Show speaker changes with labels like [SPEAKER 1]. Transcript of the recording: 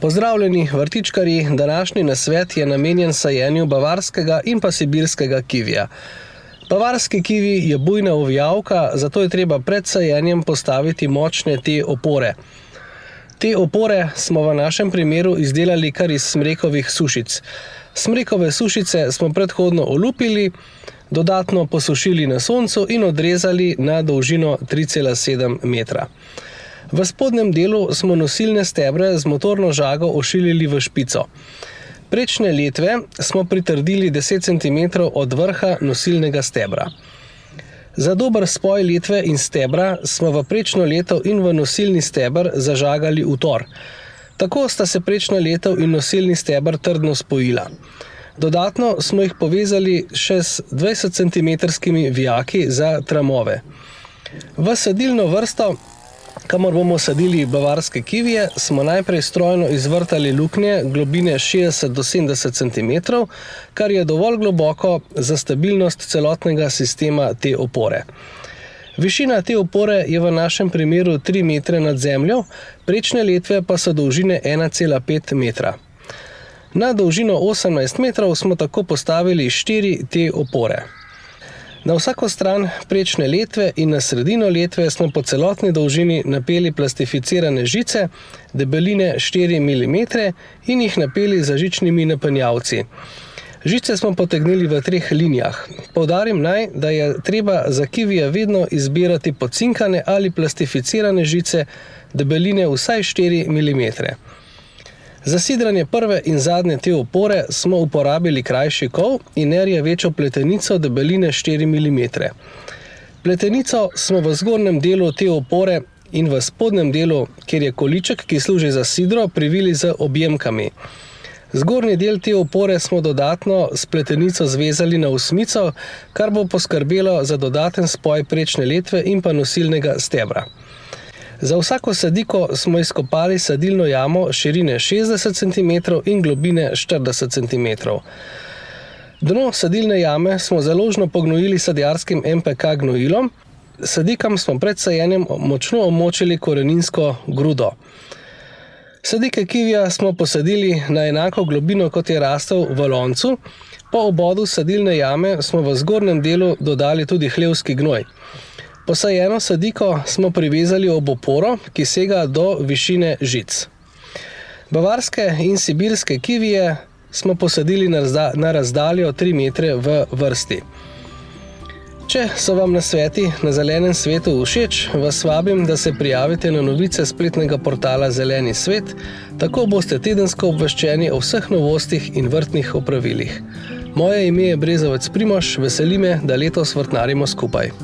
[SPEAKER 1] Pozdravljeni vrtičkarji, današnji nasvet je namenjen sajenju bavarskega in pa sibirskega kivija. Bavarski kivi je bujna ovijavka, zato je treba pred sajenjem postaviti močne T opore. Te opore smo v našem primeru izdelali kar iz smrekovih sušic. Smrekove sušice smo predhodno olupili, dodatno posušili na soncu in odrezali na dolžino 3,7 metra. V spodnjem delu smo nosilne stebre z motorno žago ošilili v špico. Prečne letve smo pritrdili 10 cm od vrha nosilnega stebra. Za dober spoj letve in stebra smo v prečno letev in v nosilni steber zažagali utor. Tako sta se prečna letev in nosilni steber trdno spojila. Dodatno smo jih povezali še s 20 cm vijaki za tramove. V sadilno vrsto, kamor bomo sadili bavarske kivije, smo najprej strojno izvrtali luknje globine 60 do 70 cm, kar je dovolj globoko za stabilnost celotnega sistema te opore. Višina te opore je v našem primeru 3 metre nad zemljo, prečne letve pa so dolžine 1,5 metra. Na dolžino 18 metrov smo tako postavili 4 te opore. Na vsako stran prečne letve in na sredino letve smo po celotni dolžini napeli plastificirane žice debeline 4 mm in jih napeli z žičnimi napenjavci. Žice smo potegnili v 3 linijah. Poudarim naj, da je treba za kivije vedno izbirati pocinkane ali plastificirane žice debeline vsaj 4 mm. Za sidranje prve in zadnje te opore smo uporabili krajši kol in nerjavečo pletenico debeline 4 mm. Pletenico smo v zgornjem delu te opore in v spodnjem delu, kjer je količek, ki služi za sidro, privili z objemkami. Zgornji del te opore smo dodatno s pletenico zvezali na osmico, kar bo poskrbelo za dodaten spoj prečne letve in pa nosilnega stebra. Za vsako sadiko smo izkopali sadilno jamo širine 60 cm in globine 40 cm. Dno sadilne jame smo založno pognojili sadjarskim MPK gnojilom. Sadikam smo pred sajenjem močno omočili koreninsko grudo. Sadike kivija smo posadili na enako globino, kot je rastel v loncu. Po obodu sadilne jame smo v zgornjem delu dodali tudi hlevski gnoj. Posajeno sadiko smo privezali ob oporo, ki sega do višine žic. Bavarske in sibirske kivije smo posadili na razdaljo 3 metre v vrsti. Če so vam nasveti na Zelenem svetu všeč, vas vabim, da se prijavite na novice spletnega portala Zeleni svet, tako boste tedensko obveščeni o vseh novostih in vrtnih opravilih. Moje ime je Brezovec Primož, veseli me, da letos vrtnarimo skupaj.